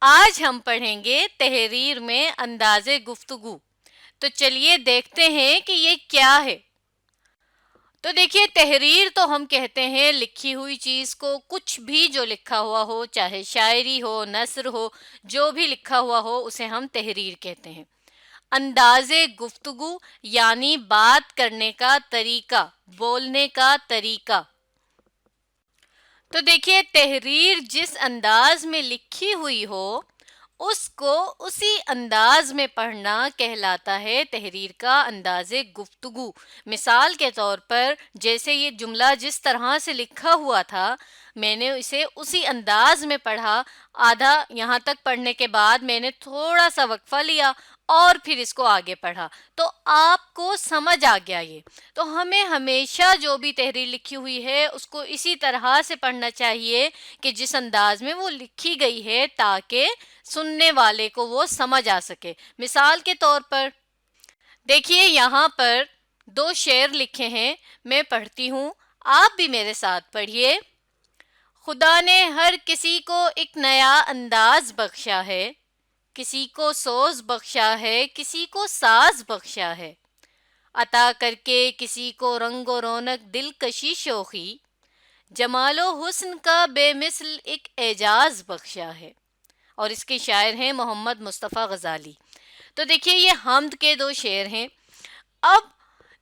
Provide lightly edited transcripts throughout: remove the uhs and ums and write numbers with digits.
آج ہم پڑھیں گے تحریر میں انداز گفتگو۔ تو چلیے دیکھتے ہیں کہ یہ کیا ہے۔ تو دیکھیے، تحریر تو ہم کہتے ہیں لکھی ہوئی چیز کو، کچھ بھی جو لکھا ہوا ہو، چاہے شاعری ہو، نثر ہو، جو بھی لکھا ہوا ہو اسے ہم تحریر کہتے ہیں۔ انداز گفتگو یعنی بات کرنے کا طریقہ، بولنے کا طریقہ۔ تو دیکھیے، تحریر جس انداز میں لکھی ہوئی ہو اس کو اسی انداز میں پڑھنا کہلاتا ہے تحریر کا انداز گفتگو۔ مثال کے طور پر، جیسے یہ جملہ جس طرح سے لکھا ہوا تھا میں نے اسے اسی انداز میں پڑھا۔ آدھا یہاں تک پڑھنے کے بعد میں نے تھوڑا سا وقفہ لیا اور پھر اس کو آگے پڑھا، تو آپ کو سمجھ آ گیا یہ۔ تو ہمیں ہمیشہ جو بھی تحریر لکھی ہوئی ہے اس کو اسی طرح سے پڑھنا چاہیے کہ جس انداز میں وہ لکھی گئی ہے، تاکہ سننے والے کو وہ سمجھ آ سکے۔ مثال کے طور پر دیکھیے، یہاں پر دو شعر لکھے ہیں، میں پڑھتی ہوں، آپ بھی میرے ساتھ پڑھیے۔ خدا نے ہر کسی کو ایک نیا انداز بخشا ہے، کسی کو سوز بخشا ہے، کسی کو ساز بخشا ہے، عطا کر کے کسی کو رنگ و رونق دلکشی شوخی، جمال و حسن کا بے مثل ایک اعجاز بخشا ہے۔ اور اس کے شاعر ہیں محمد مصطفیٰ غزالی۔ تو دیکھیے، یہ حمد کے دو شعر ہیں۔ اب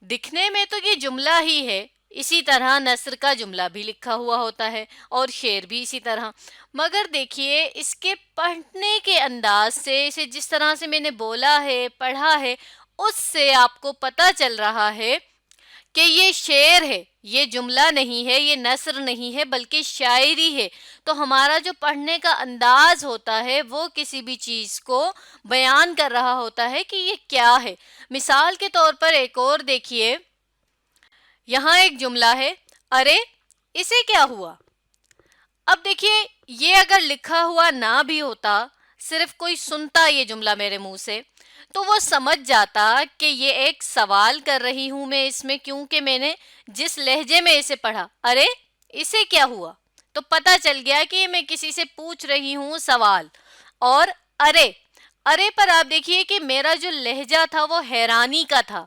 دکھنے میں تو یہ جملہ ہی ہے، اسی طرح نثر کا جملہ بھی لکھا ہوا ہوتا ہے اور شعر بھی اسی طرح، مگر دیکھیے اس کے پڑھنے کے انداز سے، اسے جس طرح سے میں نے بولا ہے، پڑھا ہے، اس سے آپ کو پتہ چل رہا ہے کہ یہ شعر ہے، یہ جملہ نہیں ہے، یہ نثر نہیں ہے، بلکہ شاعری ہے۔ تو ہمارا جو پڑھنے کا انداز ہوتا ہے وہ کسی بھی چیز کو بیان کر رہا ہوتا ہے کہ یہ کیا ہے۔ مثال کے طور پر ایک اور دیکھیے، یہاں ایک جملہ ہے، ارے اسے کیا ہوا۔ اب دیکھیے، یہ اگر لکھا ہوا نہ بھی ہوتا، صرف کوئی سنتا یہ جملہ میرے منہ سے، تو وہ سمجھ جاتا کہ یہ ایک سوال کر رہی ہوں میں اس میں، کیونکہ میں نے جس لہجے میں اسے پڑھا، ارے اسے کیا ہوا، تو پتہ چل گیا کہ یہ میں کسی سے پوچھ رہی ہوں سوال۔ اور ارے، ارے پر آپ دیکھیے کہ میرا جو لہجہ تھا وہ حیرانی کا تھا،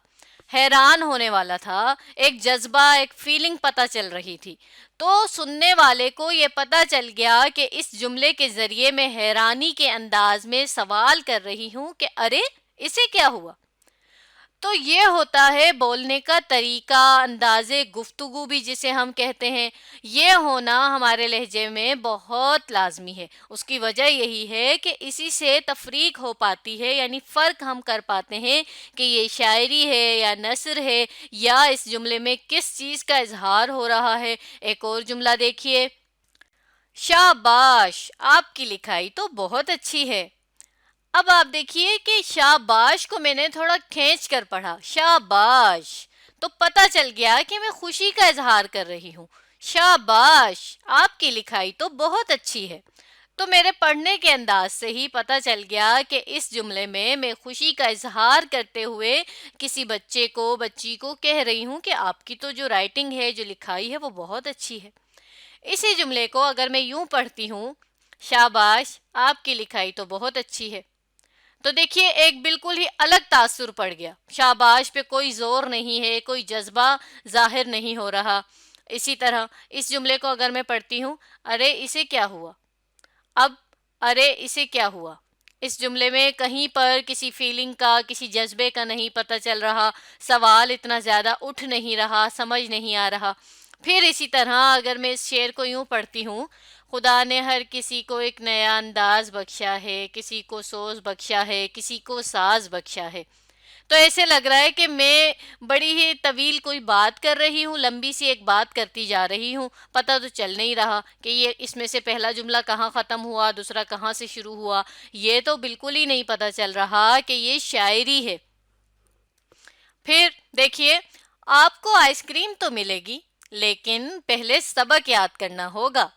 حیران ہونے والا تھا، ایک جذبہ، ایک فیلنگ پتہ چل رہی تھی۔ تو سننے والے کو یہ پتہ چل گیا کہ اس جملے کے ذریعے میں حیرانی کے انداز میں سوال کر رہی ہوں کہ ارے اسے کیا ہوا۔ تو یہ ہوتا ہے بولنے کا طریقہ، انداز گفتگو بھی جسے ہم کہتے ہیں۔ یہ ہونا ہمارے لہجے میں بہت لازمی ہے۔ اس کی وجہ یہی ہے کہ اسی سے تفریق ہو پاتی ہے، یعنی فرق ہم کر پاتے ہیں کہ یہ شاعری ہے یا نثر ہے، یا اس جملے میں کس چیز کا اظہار ہو رہا ہے۔ ایک اور جملہ دیکھیے، شاباش آپ کی لکھائی تو بہت اچھی ہے۔ اب آپ دیکھیے کہ شاباش کو میں نے تھوڑا کھینچ کر پڑھا، شاباش، تو پتہ چل گیا کہ میں خوشی کا اظہار کر رہی ہوں۔ شاباش آپ کی لکھائی تو بہت اچھی ہے۔ تو میرے پڑھنے کے انداز سے ہی پتہ چل گیا کہ اس جملے میں خوشی کا اظہار کرتے ہوئے کسی بچے کو، بچی کو کہہ رہی ہوں کہ آپ کی تو جو رائٹنگ ہے، جو لکھائی ہے، وہ بہت اچھی ہے۔ اسی جملے کو اگر میں یوں پڑھتی ہوں، شاباش آپ کی لکھائی تو بہت اچھی ہے، تو دیکھیے ایک بالکل ہی الگ تاثر پڑ گیا۔ شاباش پہ کوئی زور نہیں ہے، کوئی جذبہ ظاہر نہیں ہو رہا۔ اسی طرح اس جملے کو اگر میں پڑھتی ہوں، ارے اسے کیا ہوا۔ اب ارے اسے کیا ہوا، اس جملے میں کہیں پر کسی فیلنگ کا، کسی جذبے کا نہیں پتہ چل رہا، سوال اتنا زیادہ اٹھ نہیں رہا، سمجھ نہیں آ رہا۔ پھر اسی طرح اگر میں اس شعر کو یوں پڑھتی ہوں، خدا نے ہر کسی کو ایک نیا انداز بخشا ہے، کسی کو سوز بخشا ہے، کسی کو ساز بخشا ہے، تو ایسے لگ رہا ہے کہ میں بڑی ہی طویل کوئی بات کر رہی ہوں، لمبی سی ایک بات کرتی جا رہی ہوں، پتہ تو چل نہیں رہا کہ یہ اس میں سے پہلا جملہ کہاں ختم ہوا، دوسرا کہاں سے شروع ہوا، یہ تو بالکل ہی نہیں پتہ چل رہا کہ یہ شاعری ہے۔ پھر دیکھیے، آپ کو آئس کریم تو ملے گی، لیکن پہلے سبق یاد کرنا ہوگا۔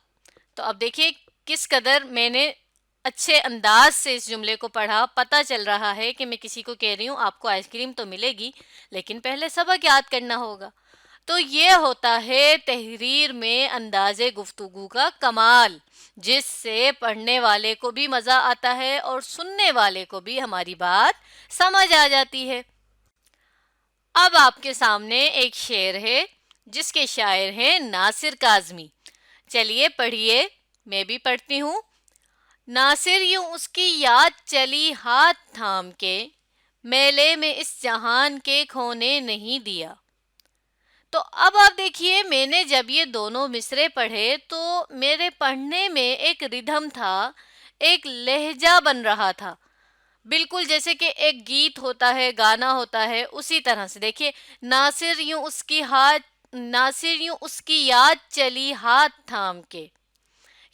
تو اب دیکھیے کس قدر میں نے اچھے انداز سے اس جملے کو پڑھا، پتہ چل رہا ہے کہ میں کسی کو کہہ رہی ہوں آپ کو آئس کریم تو ملے گی، لیکن پہلے سبق یاد کرنا ہوگا۔ تو یہ ہوتا ہے تحریر میں انداز گفتگو کا کمال، جس سے پڑھنے والے کو بھی مزہ آتا ہے اور سننے والے کو بھی ہماری بات سمجھ آ جاتی ہے۔ اب آپ کے سامنے ایک شعر ہے جس کے شاعر ہیں ناصر کاظمی۔ چلیے پڑھیے، میں بھی پڑھتی ہوں۔ ناصر یوں اس کی یاد چلی ہاتھ تھام کے، میلے میں اس جہان کے کھونے نہیں دیا۔ تو اب آپ دیکھیے، میں نے جب یہ دونوں مصرے پڑھے تو میرے پڑھنے میں ایک ردھم تھا، ایک لہجہ بن رہا تھا، بالکل جیسے کہ ایک گیت ہوتا ہے، گانا ہوتا ہے، اسی طرح سے دیکھیے، ناصر یوں اس کی یاد چلی ہاتھ تھام کے،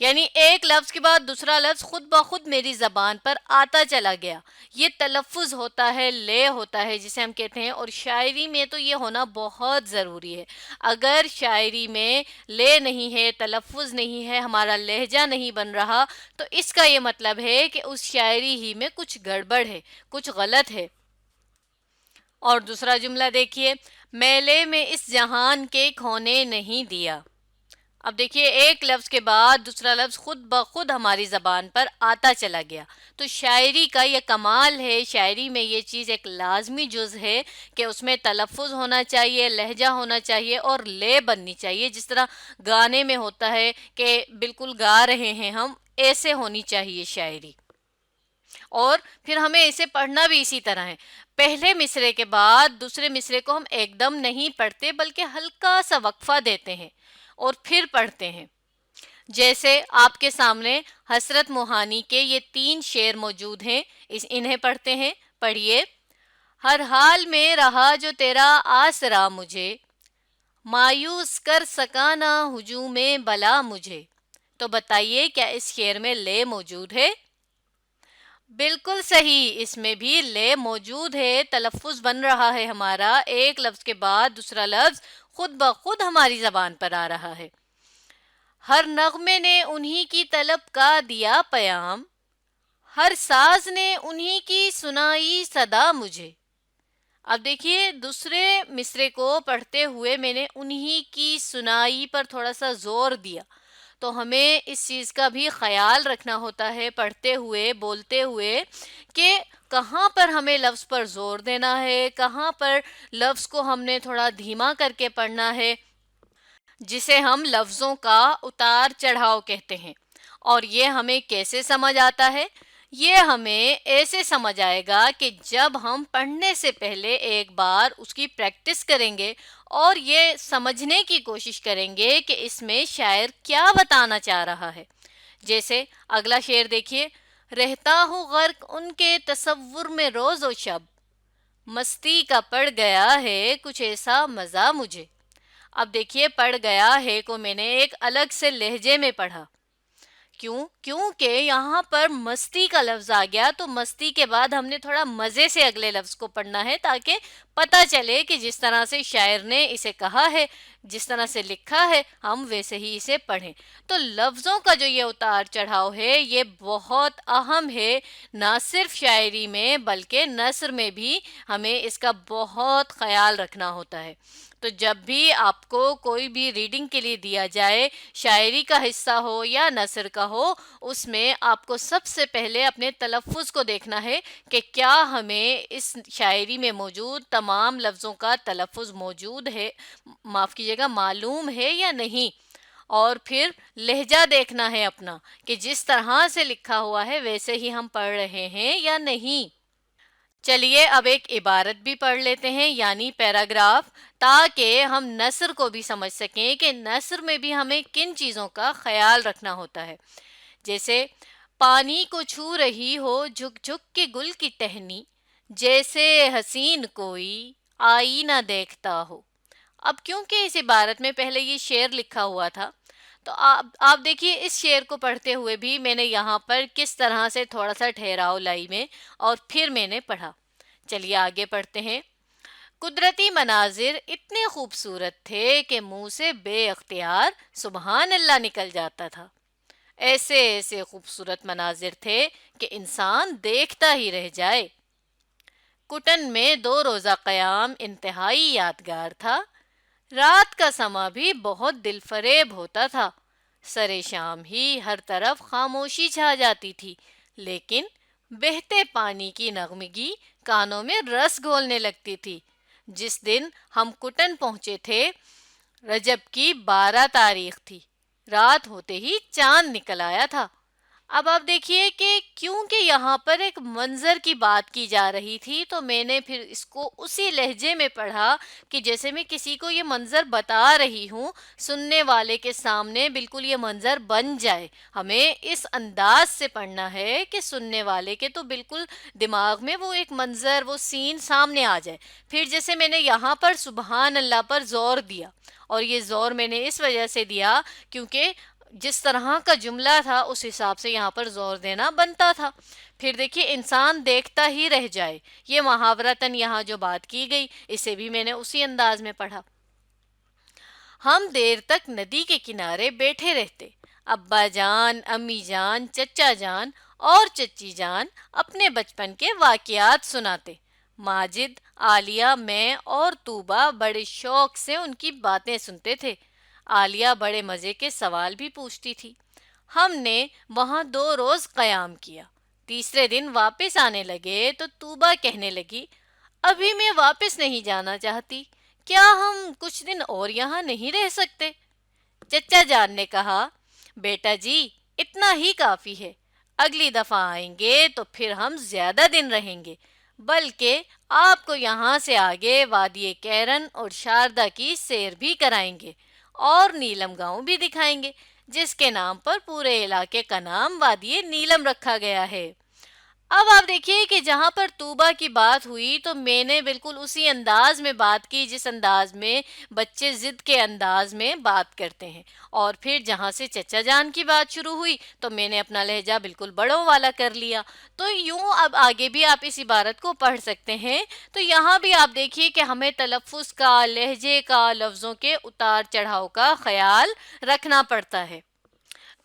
یعنی ایک لفظ کے بعد دوسرا لفظ خود بخود میری زبان پر آتا چلا گیا۔ یہ تلفظ ہوتا ہے، لے ہوتا ہے جسے ہم کہتے ہیں، اور شاعری میں تو یہ ہونا بہت ضروری ہے۔ اگر شاعری میں لے نہیں ہے، تلفظ نہیں ہے، ہمارا لہجہ نہیں بن رہا، تو اس کا یہ مطلب ہے کہ اس شاعری ہی میں کچھ گڑبڑ ہے، کچھ غلط ہے۔ اور دوسرا جملہ دیکھیے، میلے میں اس جہان کے کھونے نہیں دیا۔ اب دیکھیے، ایک لفظ کے بعد دوسرا لفظ خود بخود ہماری زبان پر آتا چلا گیا۔ تو شاعری کا یہ کمال ہے، شاعری میں یہ چیز ایک لازمی جز ہے کہ اس میں تلفظ ہونا چاہیے، لہجہ ہونا چاہیے اور لے بننی چاہیے، جس طرح گانے میں ہوتا ہے کہ بالکل گا رہے ہیں ہم، ایسے ہونی چاہیے شاعری۔ اور پھر ہمیں اسے پڑھنا بھی اسی طرح ہے، پہلے مصرے کے بعد دوسرے مصرے کو ہم ایک دم نہیں پڑھتے، بلکہ ہلکا سا وقفہ دیتے ہیں اور پھر پڑھتے ہیں۔ جیسے آپ کے سامنے حسرت موہانی کے یہ 3 شعر موجود ہیں، انہیں پڑھتے ہیں۔ پڑھیے۔ ہر حال میں رہا جو تیرا آسرا مجھے، مایوس کر سکا نہ ہجوم بلا مجھے۔ تو بتائیے، کیا اس شعر میں لے موجود ہے؟ بالکل صحیح، اس میں بھی لے موجود ہے، تلفظ بن رہا ہے ہمارا، ایک لفظ کے بعد دوسرا لفظ خود بخود ہماری زبان پر آ رہا ہے۔ ہر نغمے نے انہی کی طلب کا دیا پیام، ہر ساز نے انہی کی سنائی صدا مجھے۔ اب دیکھیے، دوسرے مصرے کو پڑھتے ہوئے میں نے انہی کی سنائی پر تھوڑا سا زور دیا، تو ہمیں اس چیز کا بھی خیال رکھنا ہوتا ہے پڑھتے ہوئے، بولتے ہوئے، کہ کہاں پر ہمیں لفظ پر زور دینا ہے، کہاں پر لفظ کو ہم نے تھوڑا دھیما کر کے پڑھنا ہے، جسے ہم لفظوں کا اتار چڑھاؤ کہتے ہیں۔ اور یہ ہمیں کیسے سمجھ آتا ہے؟ یہ ہمیں ایسے سمجھ آئے گا کہ جب ہم پڑھنے سے پہلے ایک بار اس کی پریکٹس کریں گے اور یہ سمجھنے کی کوشش کریں گے کہ اس میں شاعر کیا بتانا چاہ رہا ہے۔ جیسے اگلا شعر دیکھیے، رہتا ہوں غرق ان کے تصور میں روز و شب، مستی کا پڑ گیا ہے کچھ ایسا مزہ مجھے۔ اب دیکھیے، پڑ گیا ہے کو میں نے ایک الگ سے لہجے میں پڑھا، کیونکہ یہاں پر مستی کا لفظ آ گیا، تو مستی کے بعد ہم نے تھوڑا مزے سے اگلے لفظ کو پڑھنا ہے، تاکہ پتہ چلے کہ جس طرح سے شاعر نے اسے کہا ہے، جس طرح سے لکھا ہے، ہم ویسے ہی اسے پڑھیں۔ تو لفظوں کا جو یہ اتار چڑھاؤ ہے، یہ بہت اہم ہے، نہ صرف شاعری میں بلکہ نثر میں بھی ہمیں اس کا بہت خیال رکھنا ہوتا ہے۔ تو جب بھی آپ کو کوئی بھی ریڈنگ کے لیے دیا جائے، شاعری کا حصہ ہو یا نثر کا ہو، اس میں آپ کو سب سے پہلے اپنے تلفظ کو دیکھنا ہے کہ کیا ہمیں اس شاعری میں موجود تمام لفظوں کا تلفظ موجود ہے، معاف کیجیے گا، معلوم ہے یا نہیں۔ اور پھر لہجہ دیکھنا ہے اپنا، کہ جس طرح سے لکھا ہوا ہے ویسے ہی ہم پڑھ رہے ہیں یا نہیں۔ چلیے اب ایک عبارت بھی پڑھ لیتے ہیں، یعنی پیراگراف، تاکہ ہم نثر کو بھی سمجھ سکیں کہ نثر میں بھی ہمیں کن چیزوں کا خیال رکھنا ہوتا ہے۔ جیسے، پانی کو چھو رہی ہو جھک جھک کے گل کی ٹہنی، جیسے حسین کوئی آئینہ دیکھتا ہو۔ اب کیونکہ اس عبارت میں پہلے یہ شعر لکھا ہوا تھا، تو آپ دیکھیے، اس شعر کو پڑھتے ہوئے بھی میں نے یہاں پر کس طرح سے تھوڑا سا ٹھہراؤ لائی میں، اور پھر میں نے پڑھا۔ چلیے آگے پڑھتے ہیں۔ قدرتی مناظر اتنے خوبصورت تھے کہ منہ سے بے اختیار سبحان اللہ نکل جاتا تھا۔ ایسے ایسے خوبصورت مناظر تھے کہ انسان دیکھتا ہی رہ جائے۔ کٹن میں 2 روزہ قیام انتہائی یادگار تھا، رات کا سما بھی بہت دل فریب ہوتا تھا۔ سرے شام ہی ہر طرف خاموشی چھا جاتی تھی، لیکن بہتے پانی کی نغمگی کانوں میں رس گھولنے لگتی تھی۔ جس دن ہم کٹن پہنچے تھے، رجب کی 12 تاریخ تھی۔ رات ہوتے ہی چاند نکل آیا تھا۔ اب آپ دیکھیے کہ کیونکہ یہاں پر ایک منظر کی بات کی جا رہی تھی، تو میں نے پھر اس کو اسی لہجے میں پڑھا کہ جیسے میں کسی کو یہ منظر بتا رہی ہوں، سننے والے کے سامنے بالکل یہ منظر بن جائے۔ ہمیں اس انداز سے پڑھنا ہے کہ سننے والے کے تو بالکل دماغ میں وہ ایک منظر، وہ سین سامنے آ جائے۔ پھر جیسے میں نے یہاں پر سبحان اللہ پر زور دیا، اور یہ زور میں نے اس وجہ سے دیا کیونکہ جس طرح کا جملہ تھا اس حساب سے یہاں پر زور دینا بنتا تھا۔ پھر دیکھیے انسان دیکھتا ہی رہ جائے، یہ محاورتاً یہاں جو بات کی گئی اسے بھی میں نے اسی انداز میں پڑھا۔ ہم دیر تک ندی کے کنارے بیٹھے رہتے۔ ابا جان، امی جان، چچا جان اور چچی جان اپنے بچپن کے واقعات سناتے۔ ماجد، عالیہ، میں اور طوبہ بڑے شوق سے ان کی باتیں سنتے تھے۔ عالیہ بڑے مزے کے سوال بھی پوچھتی تھی۔ ہم نے وہاں 2 روز قیام کیا۔ تیسرے دن واپس آنے لگے تو طوبہ کہنے لگی، ابھی میں واپس نہیں جانا چاہتی، کیا ہم کچھ دن اور یہاں نہیں رہ سکتے؟ چچا جان نے کہا، بیٹا جی اتنا ہی کافی ہے، اگلی دفعہ آئیں گے تو پھر ہم زیادہ دن رہیں گے، بلکہ آپ کو یہاں سے آگے وادی کیرن اور شاردا کی سیر بھی کرائیں گے اور نیلم گاؤں بھی دکھائیں گے، جس کے نام پر پورے علاقے کا نام وادی نیلم رکھا گیا ہے۔ اب آپ دیکھیے کہ جہاں پر طوبہ کی بات ہوئی تو میں نے بالکل اسی انداز میں بات کی جس انداز میں بچے ضد کے انداز میں بات کرتے ہیں، اور پھر جہاں سے چچا جان کی بات شروع ہوئی تو میں نے اپنا لہجہ بالکل بڑوں والا کر لیا۔ تو یوں اب آگے بھی آپ اس عبارت کو پڑھ سکتے ہیں۔ تو یہاں بھی آپ دیکھیے کہ ہمیں تلفظ کا، لہجے کا، لفظوں کے اتار چڑھاؤ کا خیال رکھنا پڑتا ہے۔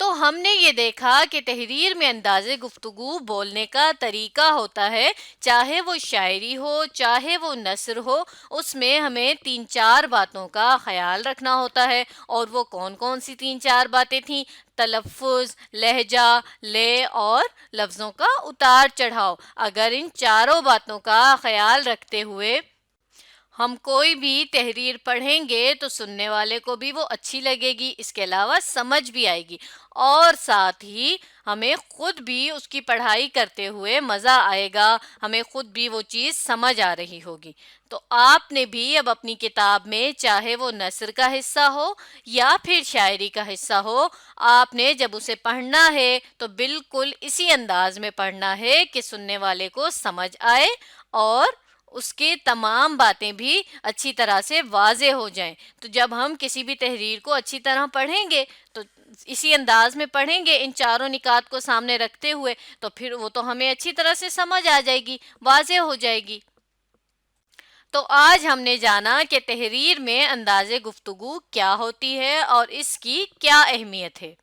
تو ہم نے یہ دیکھا کہ تحریر میں انداز گفتگو بولنے کا طریقہ ہوتا ہے، چاہے وہ شاعری ہو چاہے وہ نثر ہو، اس میں ہمیں 3 4 باتوں کا خیال رکھنا ہوتا ہے۔ اور وہ کون کون سی 3 4 باتیں تھیں؟ تلفظ، لہجہ، لے اور لفظوں کا اتار چڑھاؤ۔ اگر ان چاروں باتوں کا خیال رکھتے ہوئے ہم کوئی بھی تحریر پڑھیں گے تو سننے والے کو بھی وہ اچھی لگے گی، اس کے علاوہ سمجھ بھی آئے گی، اور ساتھ ہی ہمیں خود بھی اس کی پڑھائی کرتے ہوئے مزہ آئے گا، ہمیں خود بھی وہ چیز سمجھ آ رہی ہوگی۔ تو آپ نے بھی اب اپنی کتاب میں چاہے وہ نثر کا حصہ ہو یا پھر شاعری کا حصہ ہو، آپ نے جب اسے پڑھنا ہے تو بالکل اسی انداز میں پڑھنا ہے کہ سننے والے کو سمجھ آئے اور اس کی تمام باتیں بھی اچھی طرح سے واضح ہو جائیں۔ تو جب ہم کسی بھی تحریر کو اچھی طرح پڑھیں گے تو اسی انداز میں پڑھیں گے، ان چاروں نکات کو سامنے رکھتے ہوئے، تو پھر وہ تو ہمیں اچھی طرح سے سمجھ آ جائے گی، واضح ہو جائے گی۔ تو آج ہم نے جانا کہ تحریر میں انداز گفتگو کیا ہوتی ہے اور اس کی کیا اہمیت ہے۔